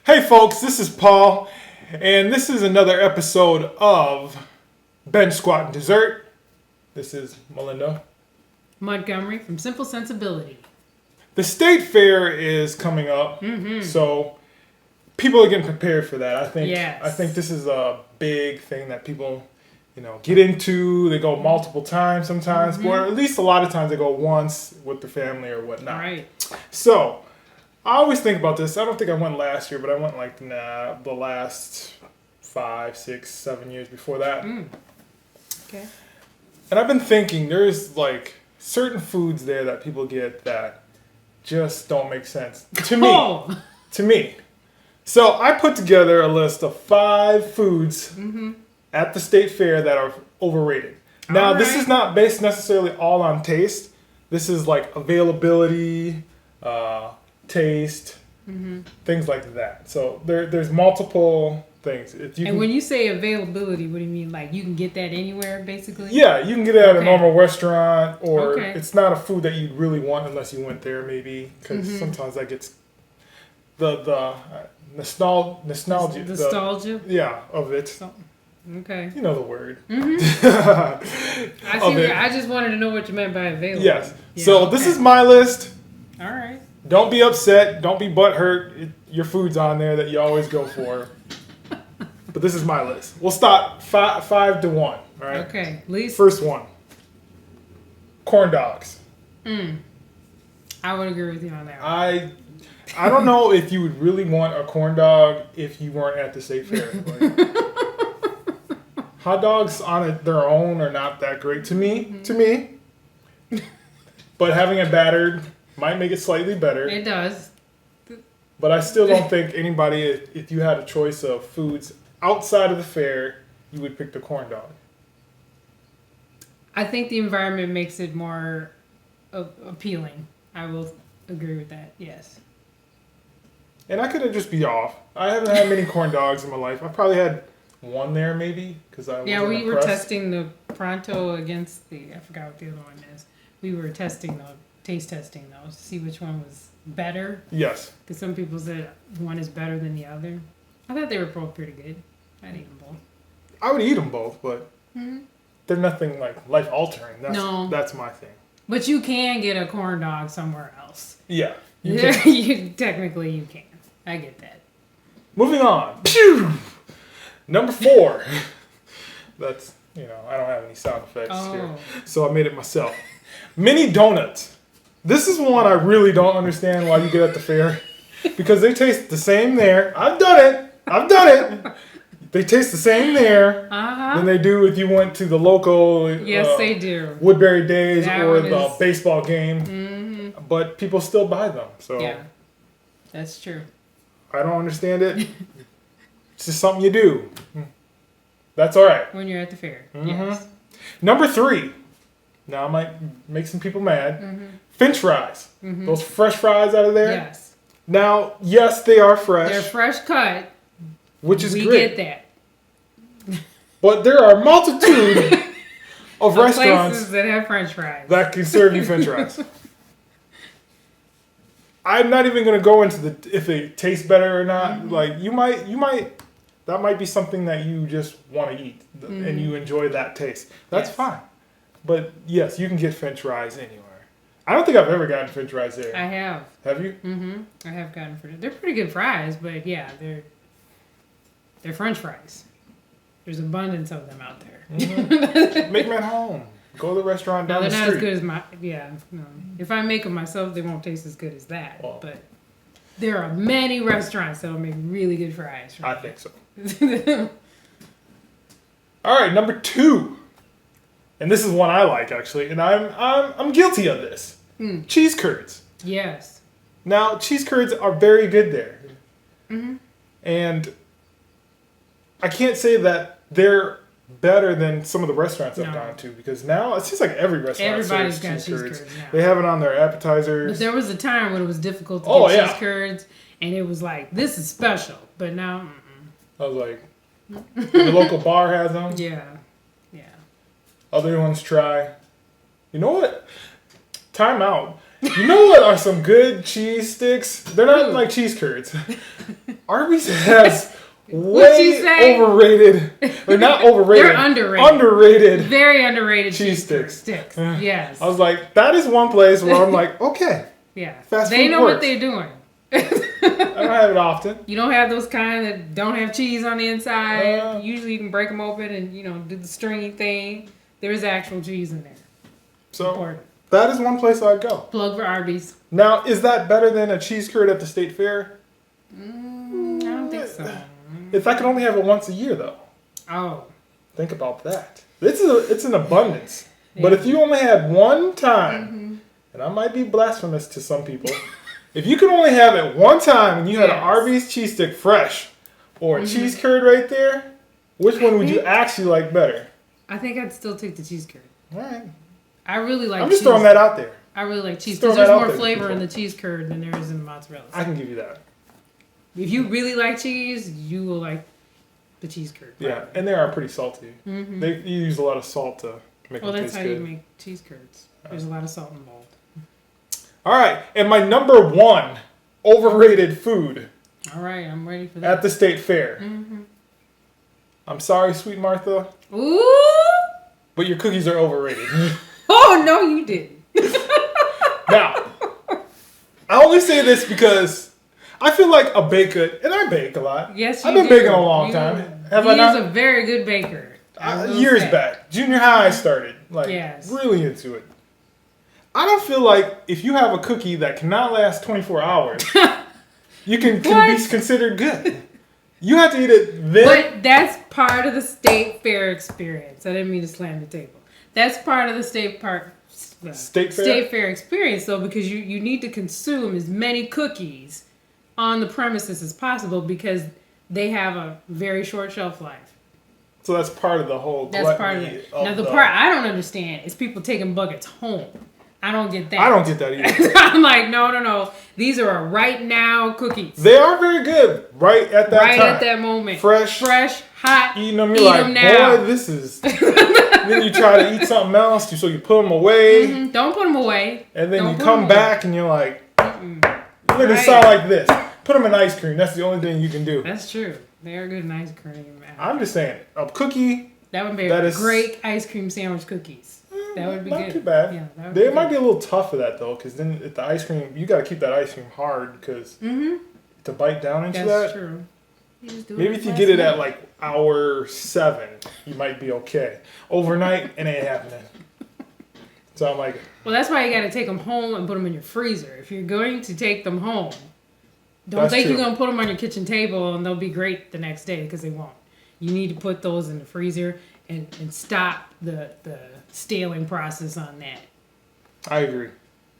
Hey folks, this is Paul, and this is another episode of Bench Squat and Dessert. This is Melinda. Montgomery from Simple Sensibility. The state fair is coming up, so people are getting prepared for that. I think this is a big thing that people, get into. They go multiple times sometimes, or at least a lot of times they go once with their family or whatnot. Right. So I always think about this. I don't think I went last year, but I went the last 5, 6, 7 years before that. Okay. And I've been thinking there's certain foods there that people get that just don't make sense to me. Oh. To me. So I put together a list of 5 foods at the state fair that are overrated. Now, this is not based necessarily all on taste. This is availability, taste, things like that. So there's multiple things. When you say availability, what do you mean? Like you can get that anywhere, basically? Yeah, you can get it at a normal restaurant, or it's not a food that you'd really want unless you went there, maybe, because sometimes that gets the nostalgia. Nostalgia? Of it. Okay. You know the word. I just wanted to know what you meant by available. Yes. Yeah, so this is my list. All right. Don't be upset. Don't be butthurt. Your food's on there that you always go for. But this is my list. We'll start 5 to 1. All right. Okay. Least. First one. Corn dogs. I would agree with you on that. I don't know if you would really want a corn dog if you weren't at the state fair. Hot dogs on their own are not that great to me. But having it battered might make it slightly better. It does. But I still don't think anybody, if you had a choice of foods outside of the fair, you would pick the corn dog. I think the environment makes it more appealing. I will agree with that, yes. And I could just be off. I haven't had many corn dogs in my life. I probably had one there, maybe, because I wasn't we were impressed. testing the Pronto against I forgot what the other one is. We were taste testing those to see which one was better. Yes. Because some people said one is better than the other. I thought they were both pretty good. I'd eat them both. I would eat them both, but they're nothing life-altering. That's my thing. But you can get a corn dog somewhere else. Yeah. Technically, you can. I get that. Moving on. Pew! Number 4. That's, I don't have any sound effects here. So I made it myself. Mini donuts. This is one I really don't understand why you get at the fair. Because they taste the same there. I've done it. They taste the same there than they do if you went to the local they do. Woodbury Days or the baseball game. But people still buy them. So yeah, that's true. I don't understand it. It's just something you do. That's all right. When you're at the fair. Yes. Number 3. Now I might make some people mad. French fries. Those fresh fries out of there. Yes. Now, yes, they are fresh. They're fresh cut. Which is great. We get that. But there are a multitude of restaurants places that have French fries that can serve you French fries. I'm not even going to go into if they taste better or not. That might be something that you just want to eat and you enjoy that taste. That's fine. But yes, you can get French fries anywhere. I don't think I've ever gotten French fries there. I have. Have you? I have gotten French. They're pretty good fries, but yeah, they're French fries. There's abundance of them out there. Make them at home. Go to the restaurant down the street. They're not as good as no. If I make them myself, they won't taste as good as that. Oh. But there are many restaurants that'll make really good fries. I think so. All right, number 2. And this is one I like, actually, and I'm guilty of this. Cheese curds. Yes. Now, cheese curds are very good there. And I can't say that they're better than some of the restaurants I've gone to, because now it seems like every restaurant serves cheese curds now. They have it on their appetizers. But there was a time when it was difficult to get cheese curds, and it was like, this is special. But now, I was like, the local bar has them. Yeah. Other ones try. You know what? Time out. You know what are some good cheese sticks? They're not like cheese curds. Arby's has What'd you say? overrated, or not overrated. They're underrated. Underrated. Very underrated cheese sticks. Yes. I was like, that is one place where I'm like, okay. Yeah. Fast they food know works. what they're doing. I don't have it often. You don't have those kind that don't have cheese on the inside. Usually you can break them open and, do the stringy thing. There's actual cheese in there. So Important. that is one place I'd go. Plug for Arby's. Now, is that better than a cheese curd at the state fair? I don't think so. If I could only have it once a year, though. Oh. Think about that. It's an abundance. Yeah. But if you only had one time, and I might be blasphemous to some people, if you could only have it one time and you had an Arby's cheese stick fresh or a cheese curd right there, which one would you actually like better? I think I'd still take the cheese curd. All right. I really like cheese. I'm just throwing that out there. I really like cheese because there's more flavor in the cheese curd than there is in the mozzarella. I can give you that. If you really like cheese, you will like the cheese curd. Probably. Yeah, and they are pretty salty. They use a lot of salt to make them taste good. Well, that's how you make cheese curds. There's a lot of salt involved. All right, and my number one overrated food. All right, I'm ready for that. At the state fair. I'm sorry, Sweet Martha. Ooh! But your cookies are overrated. Oh, no, you didn't. Now, I only say this because I feel like a baker, and I bake a lot. Yes, I've been baking a long time. Have I not? He's a very good baker. Years back. Junior high I started. Really into it. I don't feel like if you have a cookie that cannot last 24 hours, you can be considered good. You have to eat it then. But that's part of the state fair experience. I didn't mean to slam the table. That's part of the state fair experience, though, because you need to consume as many cookies on the premises as possible because they have a very short shelf life. So that's part of the whole. That's part of it. Now the part I don't understand is people taking buckets home. I don't get that. I don't get that either. I'm like, no. These are right now cookies. They are very good. Right at that time. Right at that moment. Fresh, hot. Eating them, you're like, now. Boy, this is. Then you try to eat something else, so you put them away. Don't put them away. And then you come back and you're like, look, it sound like this. Put them in ice cream. That's the only thing you can do. That's true. They're good in ice cream. I'm just saying, a cookie. That would be great ice cream sandwich cookies. That would be not good. Not too bad. Yeah, they might be a little tough for that though, because then the ice cream, you got to keep that ice cream hard because to bite down into That's true. Maybe if you get it at like hour 7, you might be okay. Overnight, it ain't happening. So I'm like, well, that's why you got to take them home and put them in your freezer. If you're going to take them home, don't think you're going to put them on your kitchen table and they'll be great the next day because they won't. You need to put those in the freezer and stop the staling process on that. I agree.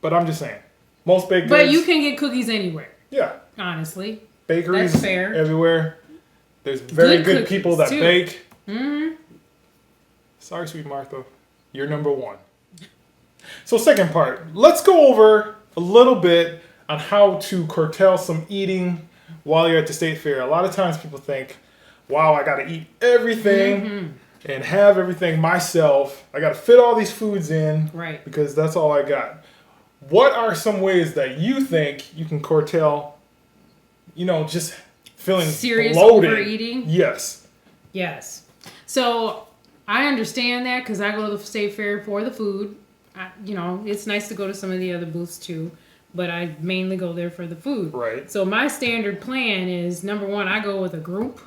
But I'm just saying. Most baked goods. But you can get cookies anywhere. Yeah. Honestly. Bakeries That's fair. Everywhere. There's very good people that bake. Mm-hmm. Sorry, Sweet Martha. You're number one. So second part. Let's go over a little bit on how to curtail some eating while you're at the state fair. A lot of times people think, wow, I got to eat everything and have everything myself. I got to fit all these foods in because that's all I got. What are some ways that you think you can curtail, just feeling serious bloated? Overeating? Yes. So I understand that because I go to the state fair for the food. It's nice to go to some of the other booths too, but I mainly go there for the food. Right. So my standard plan is, number one, I go with a group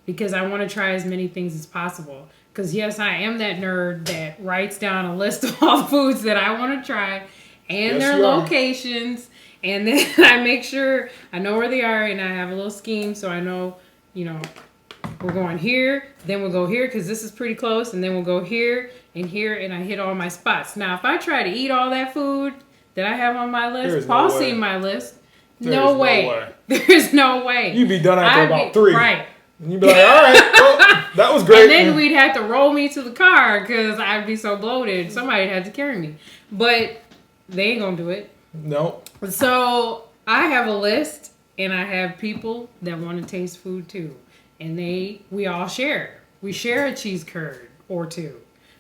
because I want to try as many things as possible. Because yes, I am that nerd that writes down a list of all the foods that I want to try and their locations. And then I make sure I know where they are and I have a little scheme so I know, we're going here, then we'll go here because this is pretty close, and then we'll go here, and I hit all my spots. Now, if I try to eat all that food that I have on my list, Paul's seen my list. No way. There's no way. You'd be done after about 3. Right. And you'd be like, all right, well, that was great. And then we'd have to roll me to the car because I'd be so bloated. Somebody had to carry me. But they ain't going to do it. No. So I have a list, and I have people that want to taste food too. And we all share. We share a cheese curd or two.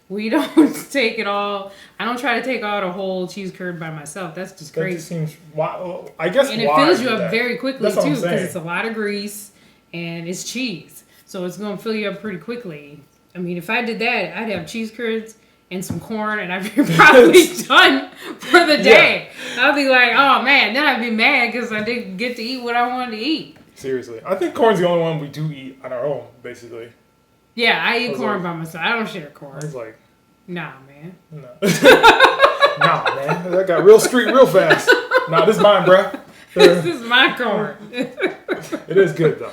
We don't take it all. I don't try to take all the whole cheese curd by myself. That's just crazy. That just seems, I guess, and it fills you up very quickly too, because it's a lot of grease and it's cheese, so it's gonna fill you up pretty quickly. I mean, if I did that, I'd have cheese curds and some corn, and I'd be probably done for the day. Yeah. I'd be like, oh man, then I'd be mad because I didn't get to eat what I wanted to eat. Seriously, I think corn's the only one we do eat on our own, basically. Yeah, I eat corn by myself. I don't share corn. I was like, nah, man. No. Nah, man. That got real street real fast. Nah, this is mine, bruh. This is my corn. It is good, though.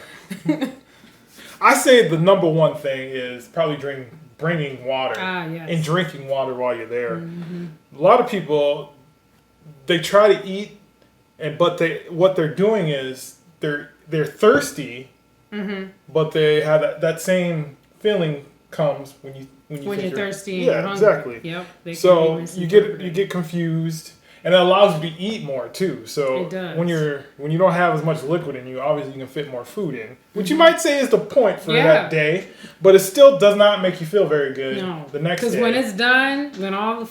I say the number one thing is probably bringing water and drinking water while you're there. Mm-hmm. A lot of people, they try to eat, but what they're doing is they're thirsty, but they have that same feeling comes when you're thirsty. Yeah, exactly. Yep. So you get confused, and it allows you to eat more too. So it does. When you don't have as much liquid in you, obviously you can fit more food in, which you might say is the point for that day, but it still does not make you feel very good the next day. Because when it's done, when all the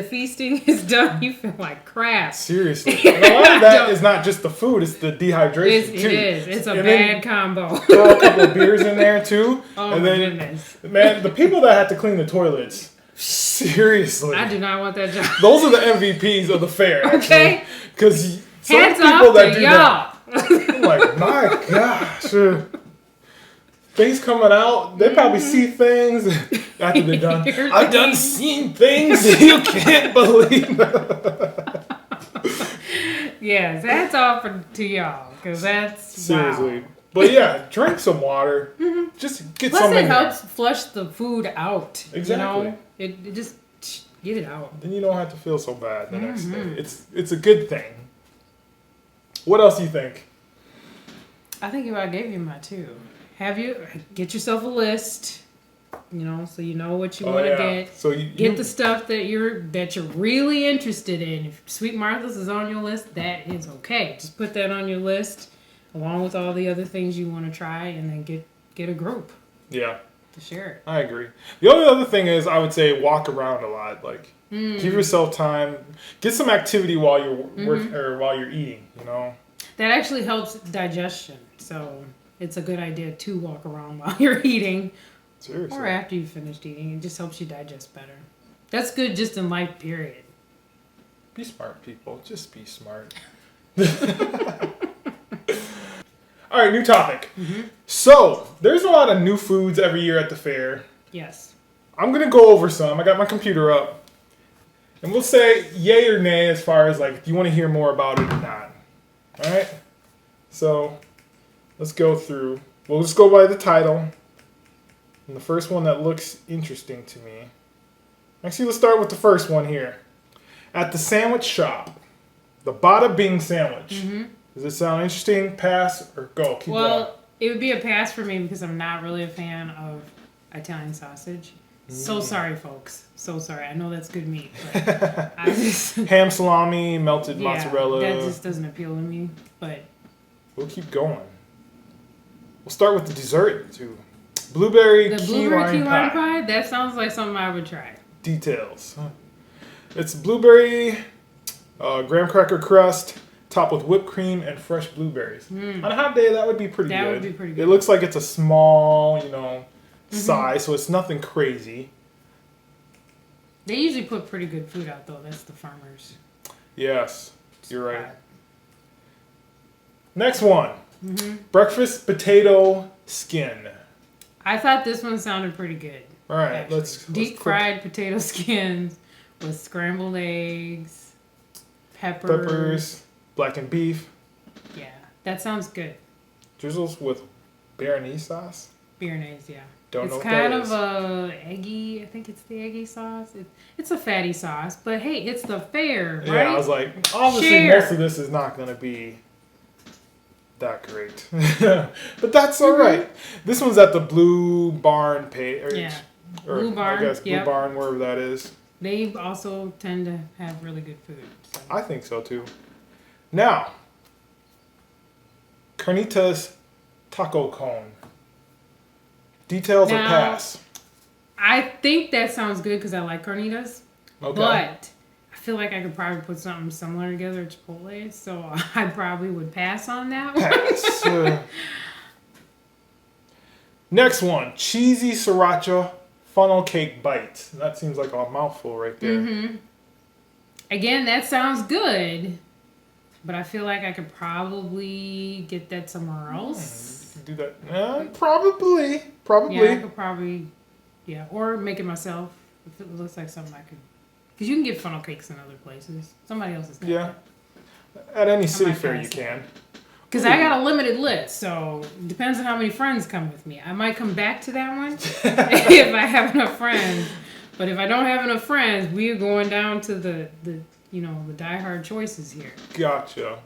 feasting is done, you feel like crap. Seriously. And a lot of that is not just the food, it's the dehydration too. It is. It's a bad combo. Throw a couple of beers in there too. Oh and my goodness. Man, the people that have to clean the toilets, seriously. I do not want that job. Those are the MVPs of the fair, actually. Okay. Because some hands people that do y'all. That, I'm like, my gosh. Things coming out, they probably see things after they're done. I've done seen things you can't believe. Yes, hats off to y'all, because that's seriously. Wow. But yeah, drink some water. Just get Plus something. It helps flush the food out. Exactly. You know? It just get it out. Then you don't have to feel so bad the next day. It's a good thing. What else do you think? I think I gave you my two. Get yourself a list, so you know what you want to get. So you get the stuff that you're really interested in. If Sweet Martha's is on your list, that is okay. Just put that on your list along with all the other things you want to try, and then get a group. Yeah. To share it. I agree. The only other thing is I would say walk around a lot. Like give yourself time. Get some activity while you're working or while you're eating, That actually helps digestion. So it's a good idea to walk around while you're eating. Seriously. Or after you've finished eating. It just helps you digest better. That's good just in life, period. Be smart, people. Just be smart. All right, new topic. So, there's a lot of new foods every year at the fair. Yes. I'm going to go over some. I got my computer up. And we'll say yay or nay as far as, if you want to hear more about it or not. All right? So, let's go through. We'll just go by the title. And the first one that looks interesting to me. Actually, let's start with the first one here. At the sandwich shop, the Bada Bing sandwich. Does it sound interesting? Pass or go? Keep going. It would be a pass for me because I'm not really a fan of Italian sausage. So sorry, folks. So sorry. I know that's good meat, but I just ham, salami, melted mozzarella. That just doesn't appeal to me. But we'll keep going. We'll start with the dessert too. Blueberry key lime pie. That sounds like something I would try. Details. It's blueberry, graham cracker crust, topped with whipped cream and fresh blueberries. On a hot day, that would be pretty good. That would be pretty good. It looks like it's a small, size, so it's nothing crazy. They usually put pretty good food out, though. That's the farmers. Yes, you're right. Next one. Breakfast potato skin. I thought this one sounded pretty good. All right, let's deep fried potato skins with scrambled eggs, peppers, blackened beef. Yeah, that sounds good. Drizzles with béarnaise sauce. Béarnaise, yeah. Don't know what that is. It's kind of a eggy. I think it's the eggy sauce. It's a fatty sauce, but hey, it's the fair, right? Yeah, I was like, obviously most of this is not going to be that great, but that's all right. This one's at the Blue Barn page. Blue Barn. I guess Blue Barn, wherever that is. They also tend to have really good food. So. I think so too. Now, Carnitas taco cone. Details or pass? I think that sounds good because I like carnitas. Okay. But I feel like I could probably put something similar together at Chipotle, so I probably would pass on that one. Next one, cheesy sriracha funnel cake bites. That seems like a mouthful right there. Mm-hmm. Again, that sounds good, but I feel like I could probably get that somewhere else. You could do that. Probably. Yeah, I could probably, or make it myself if it looks like something I could. Because you can get funnel cakes in other places. Somebody else is that. At any city fair you can. Because I got a limited list, so it depends on how many friends come with me. I might come back to that one if I have enough friends. But if I don't have enough friends, we are going down to the diehard choices here. Gotcha.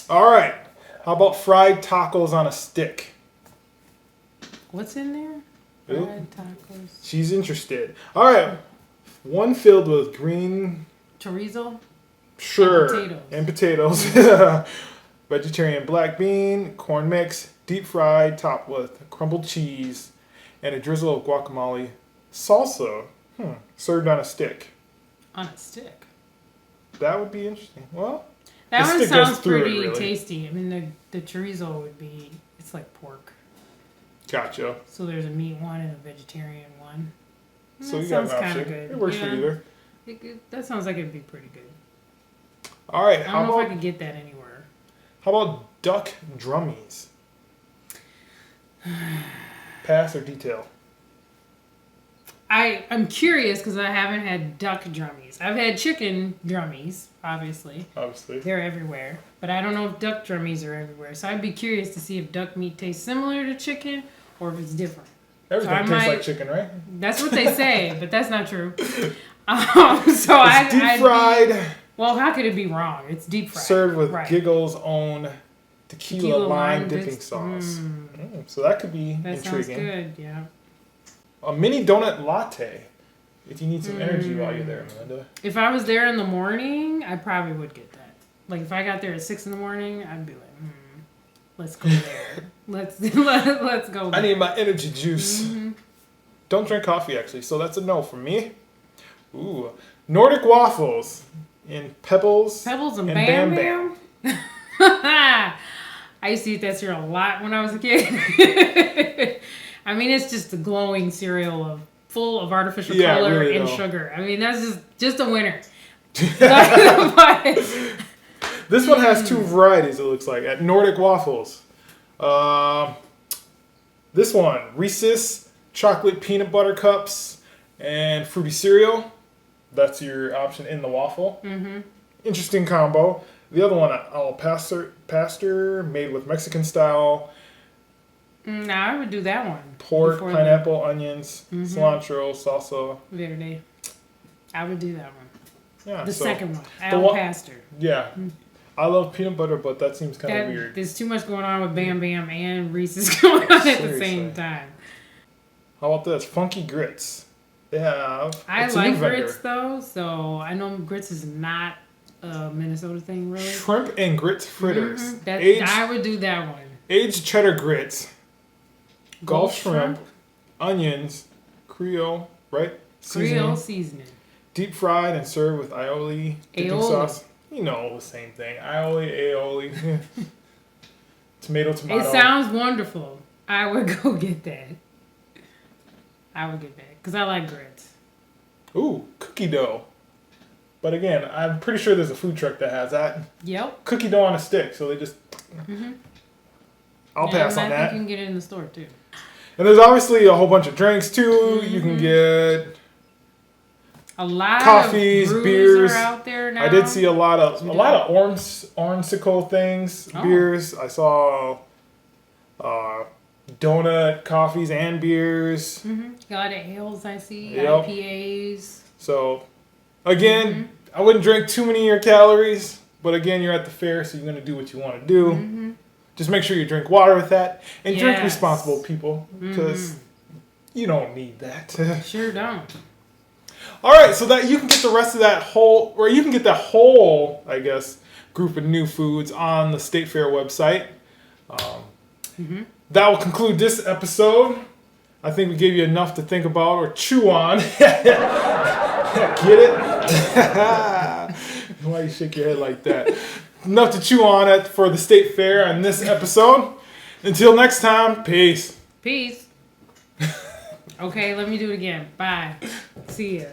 All right. How about fried tacos on a stick? What's in there? Fried tacos. She's interested. All right. One filled with green... chorizo? Sure. And potatoes. Vegetarian black bean, corn mix, deep fried, topped with crumbled cheese, and a drizzle of guacamole salsa. Served on a stick. On a stick? That would be interesting. Well, that one sounds pretty tasty. I mean, the chorizo would be... It's like pork. Gotcha. So there's a meat one and a vegetarian one. So you got an option. Good. It works for either. That sounds like it'd be pretty good. All right. I don't know if I could get that anywhere. How about duck drummies? Pass or detail? I'm curious because I haven't had duck drummies. I've had chicken drummies, obviously. They're everywhere. But I don't know if duck drummies are everywhere. So I'd be curious to see if duck meat tastes similar to chicken or if it's different. Everything tastes like chicken, right? That's what they say, but that's not true. Deep fried. Well, how could it be wrong? It's deep fried. Served with Giggle's own tequila lime dipping sauce. So that could be intriguing. That sounds good, yeah. A mini donut latte. If you need some energy while you're there, Melinda. If I was there in the morning, I probably would get that. Like if I got there at 6 in the morning, I'd be like, let's go there. let's go there. I need my energy juice. Mm-hmm. Don't drink coffee, actually. So that's a no from me. Ooh. Nordic waffles in Pebbles and Bam Bam. I used to eat that cereal a lot when I was a kid. I mean, it's just a glowing cereal full of artificial color really and sugar. I mean, that's just a winner. This one has two varieties, it looks like, at Nordic Waffles. This one, Reese's chocolate peanut butter cups and fruity cereal. That's your option in the waffle. Mm-hmm. Interesting combo. The other one, al pastor, made with Mexican style. No, I would do that one. Pork, pineapple, onions, cilantro, salsa. Verde. I would do that one. Yeah. The second one, al pastor. Yeah. Mm-hmm. I love peanut butter, but that seems kind of weird. There's too much going on with Bam Bam and Reese's going on at the same time. How about this? Funky grits. They have... I like grits, though, so I know grits is not a Minnesota thing, really. Shrimp and grits fritters. Mm-hmm. I would do that one. Aged cheddar grits. Gulf shrimp, onions, Creole, right? Creole seasoning. Deep fried and served with aioli dipping sauce. You know, the same thing. Aioli. Tomato. It sounds wonderful. I would go get that. Because I like grits. Ooh, cookie dough. But again, I'm pretty sure there's a food truck that has that. Yep. Cookie dough on a stick. So they just... Mm-hmm. I'll pass on that. I think you can get it in the store, too. And there's obviously a whole bunch of drinks, too. Mm-hmm. You can get... A lot coffees, of beers are out there now. I did see a lot of orangesicle things, beers. I saw donut, coffees, and beers. Mm-hmm. A lot of ales I see, IPAs. So, again, I wouldn't drink too many of your calories, but again, you're at the fair, so you're going to do what you want to do. Mm-hmm. Just make sure you drink water with that, and drink responsible, people, because you don't need that. Sure don't. All right, so that you can get the rest of that whole, or you can get that whole, I guess, group of new foods on the State Fair website. That will conclude this episode. I think we gave you enough to think about or chew on. Get it? Why you shake your head like that? Enough to chew on for the State Fair on this episode. Until next time, peace. Peace. Okay, let me do it again. Bye. See ya.